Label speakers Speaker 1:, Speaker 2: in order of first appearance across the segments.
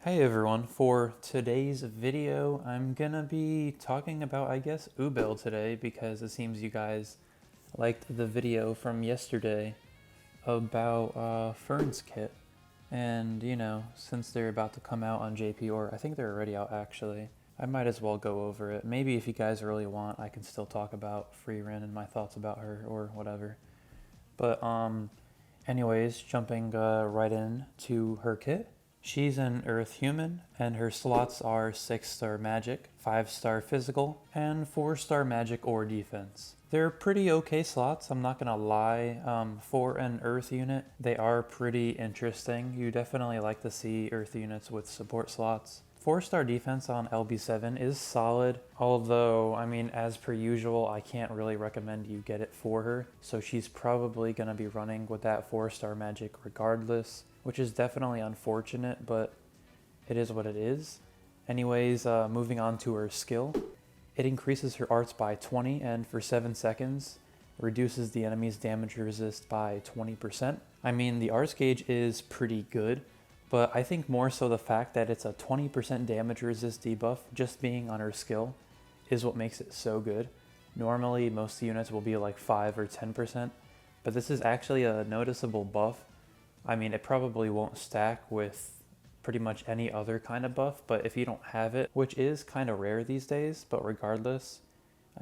Speaker 1: Hey everyone, for today's video, I'm gonna be talking about, UBEL today because it seems you guys liked the video from yesterday about Fern's kit. And, since they're about to come out on JP, or I think they're already out actually, I might as well go over it. Maybe if you guys really want, I can still talk about Freerin and my thoughts about her or whatever. But, anyways, jumping right in to her kit. She's an Earth human, and her slots are 6-star magic, 5-star physical, and 4-star magic or defense. They're pretty okay slots, I'm not gonna lie. For an Earth unit, they are pretty interesting. You definitely like to see Earth units with support slots. 4-star defense on LB7 is solid, although, as per usual, I can't really recommend you get it for her, so she's probably going to be running with that 4-star magic regardless, which is definitely unfortunate, but it is what it is. Anyways, moving on to her skill. It increases her arts by 20, and for 7 seconds, reduces the enemy's damage resist by 20%. The arts gauge is pretty good, but I think more so the fact that it's a 20% damage resist debuff just being on her skill is what makes it so good. Normally most units will be like 5 or 10%, but this is actually a noticeable buff. It probably won't stack with pretty much any other kind of buff, but if you don't have it, which is kind of rare these days, but regardless,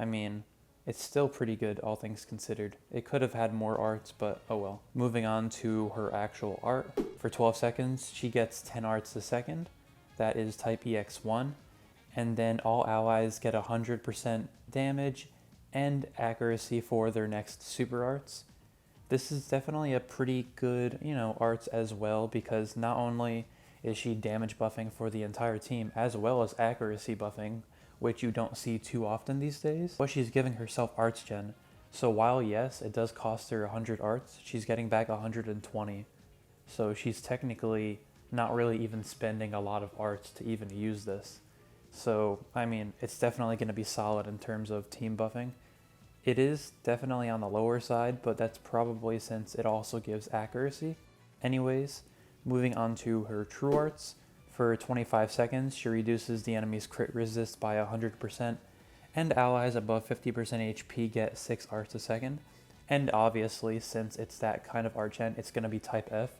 Speaker 1: it's still pretty good, all things considered. It could have had more arts, but oh well. Moving on to her actual art. For 12 seconds, she gets 10 arts a second. That is type EX1. And then all allies get 100% damage and accuracy for their next super arts. This is definitely a pretty good, arts as well, because not only is she damage buffing for the entire team, as well as accuracy buffing, which you don't see too often these days, but she's giving herself arts gen. So while yes, it does cost her 100 arts, she's getting back 120. So she's technically not really even spending a lot of arts to even use this. So, it's definitely going to be solid in terms of team buffing. It is definitely on the lower side, but that's probably since it also gives accuracy. Anyways, moving on to her true arts. For 25 seconds, she reduces the enemy's crit resist by 100%, and allies above 50% HP get 6 arts a second. And obviously, since it's that kind of art gen, it's going to be type F,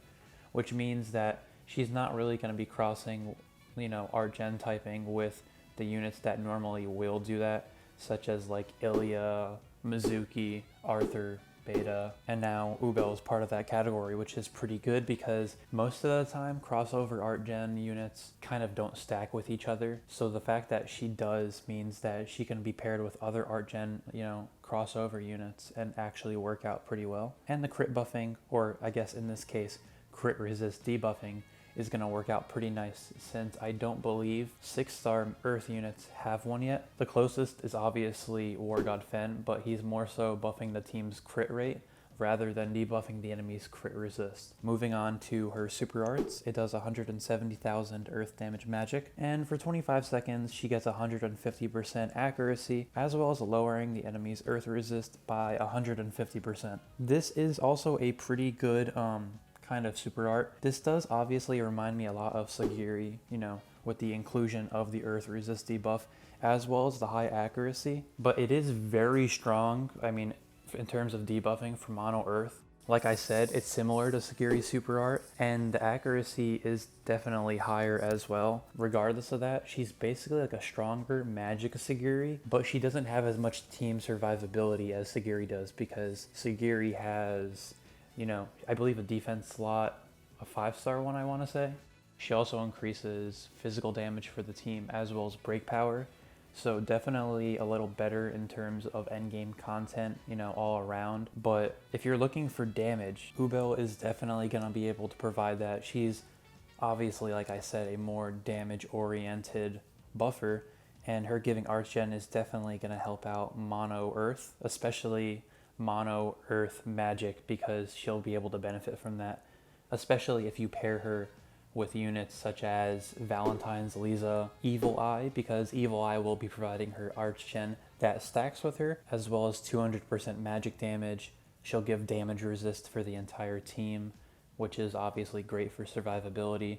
Speaker 1: which means that she's not really going to be crossing, art gen typing with the units that normally will do that, such as like Ilya, Mizuki, Arthur, Beta, and now UBEL is part of that category, which is pretty good because most of the time crossover art gen units kind of don't stack with each other. So the fact that she does means that she can be paired with other art gen, crossover units and actually work out pretty well. And the crit buffing, or I guess in this case, crit resist debuffing, is going to work out pretty nice since I don't believe 6-star Earth units have one yet. The closest is obviously War God Fen, but he's more so buffing the team's crit rate rather than debuffing the enemy's crit resist. Moving on to her super arts, it does 170,000 earth damage magic, and for 25 seconds she gets 150% accuracy, as well as lowering the enemy's earth resist by 150%. This is also a pretty good kind of super art. This does obviously remind me a lot of Sagiri, with the inclusion of the earth resist debuff as well as the high accuracy, but it is very strong. In terms of debuffing for mono earth, like I said, it's similar to Sagiri's super art, and the accuracy is definitely higher as well. Regardless of that, she's basically like a stronger magic Sagiri, but she doesn't have as much team survivability as Sagiri does because Sagiri has, I believe a defense slot, a 5-star one I want to say. She also increases physical damage for the team as well as break power. So definitely a little better in terms of endgame content, all around. But if you're looking for damage, UBEL is definitely going to be able to provide that. She's obviously, like I said, a more damage-oriented buffer, and her giving arts gen is definitely going to help out mono earth, especially mono earth magic, because she'll be able to benefit from that, especially if you pair her with units such as Valentine's Lisa, Evil Eye, because Evil Eye will be providing her arch gen that stacks with her, as well as 200% magic damage. She'll give damage resist for the entire team, which is obviously great for survivability.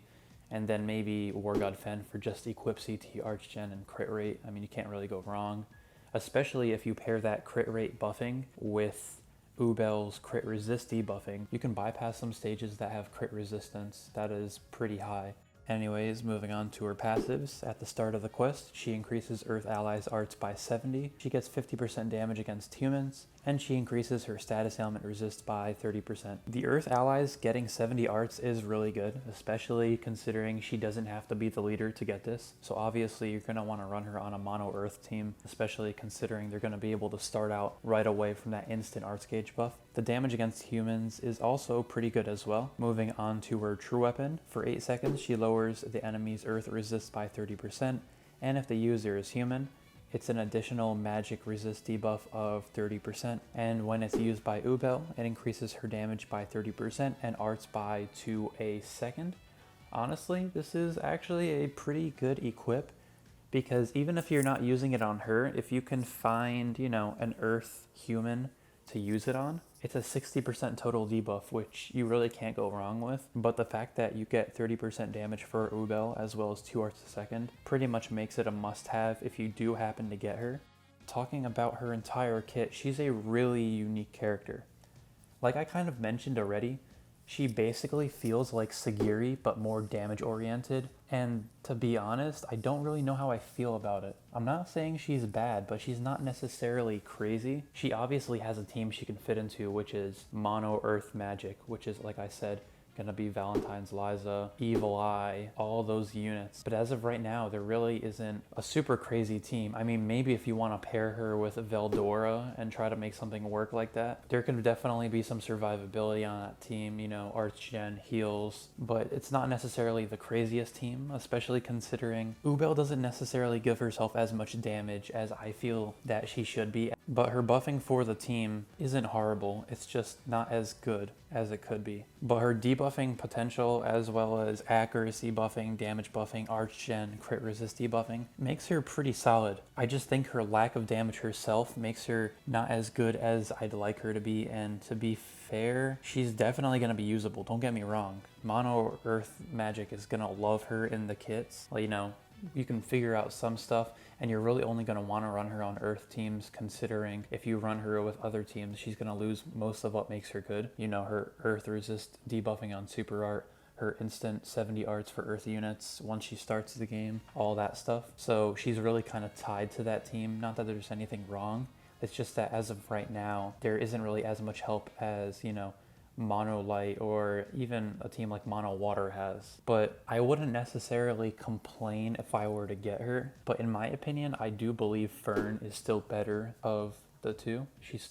Speaker 1: and then maybe War God Fen for just equip CT, Arch Gen, and crit rate. I mean, you can't really go wrong, especially if you pair that crit rate buffing with UBEL's crit resist debuffing. You can bypass some stages that have crit resistance that is pretty high. Anyways, moving on to her passives. At the start of the quest, she increases Earth allies' arts by 70, she gets 50% damage against humans, and she increases her status ailment resist by 30%. The Earth allies getting 70 arts is really good, especially considering she doesn't have to be the leader to get this. So obviously you're going to want to run her on a mono Earth team, especially considering they're going to be able to start out right away from that instant arts gauge buff. The damage against humans is also pretty good as well. Moving on to her true weapon, for 8 seconds she lowers the enemy's Earth resist by 30%, and if the user is human, it's an additional magic resist debuff of 30%, and when it's used by UBEL, it increases her damage by 30% and arts by 2 a second. Honestly, this is actually a pretty good equip, because even if you're not using it on her, if you can find, an Earth human to use it on, it's a 60% total debuff, which you really can't go wrong with. But the fact that you get 30% damage for UBEL as well as 2 arts a second pretty much makes it a must-have if you do happen to get her. Talking about her entire kit, she's a really unique character. Like I kind of mentioned already, she basically feels like Sagiri, but more damage oriented. And to be honest, I don't really know how I feel about it. I'm not saying she's bad, but she's not necessarily crazy. She obviously has a team she can fit into, which is mono Earth magic, which is, like I said, gonna be Valentine's Liza, Evil Eye, all those units. But as of right now, there really isn't a super crazy team. I mean, maybe if you want to pair her with Veldora and try to make something work like that, there can definitely be some survivability on that team, Arch Gen, heals, but it's not necessarily the craziest team, especially considering UBEL doesn't necessarily give herself as much damage as I feel that she should be, but her buffing for the team isn't horrible, it's just not as good as it could be. But her debuffing potential, as well as accuracy buffing, damage buffing, arch gen, crit resist debuffing, makes her pretty solid. I just think her lack of damage herself makes her not as good as I'd like her to be, and to be fair, she's definitely going to be usable, don't get me wrong. Mono Earth magic is going to love her in the kits. You can figure out some stuff, and you're really only going to want to run her on Earth teams, considering if you run her with other teams, she's going to lose most of what makes her good. Her Earth resist debuffing on super art, her instant 70 arts for Earth units once she starts the game, all that stuff. So she's really kind of tied to that team. Not that there's anything wrong, it's just that as of right now, there isn't really as much help as, Mono Light or even a team like Mono Water has. But I wouldn't necessarily complain if I were to get her. But in my opinion, I do believe Fern is still better of the two. She's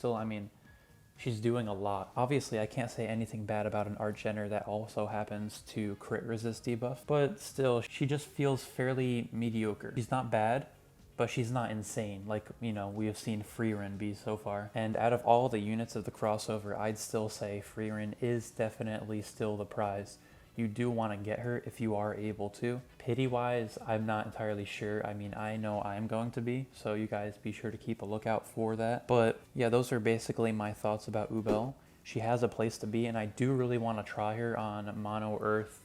Speaker 1: doing a lot. Obviously, I can't say anything bad about an Arch Genner that also happens to crit resist debuff, but still, she just feels fairly mediocre. She's not bad, but she's not insane like, we have seen Freerin be so far. And out of all the units of the crossover, I'd still say Freerin is definitely still the prize. You do want to get her if you are able to. Pity-wise, I'm not entirely sure. I mean, I know I'm going to be, so you guys be sure to keep a lookout for that. But yeah, those are basically my thoughts about UBEL. She has a place to be, and I do really want to try her on Mono Earth,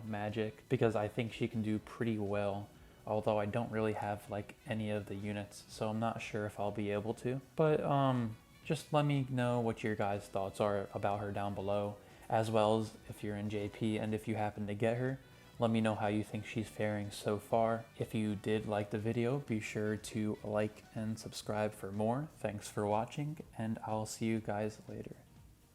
Speaker 1: magic, because I think she can do pretty well. Although I don't really have any of the units, so I'm not sure if I'll be able to. But just let me know what your guys' thoughts are about her down below, as well as if you're in JP and if you happen to get her, let me know how you think she's faring so far. If you did like the video, be sure to like and subscribe for more. Thanks for watching, and I'll see you guys later.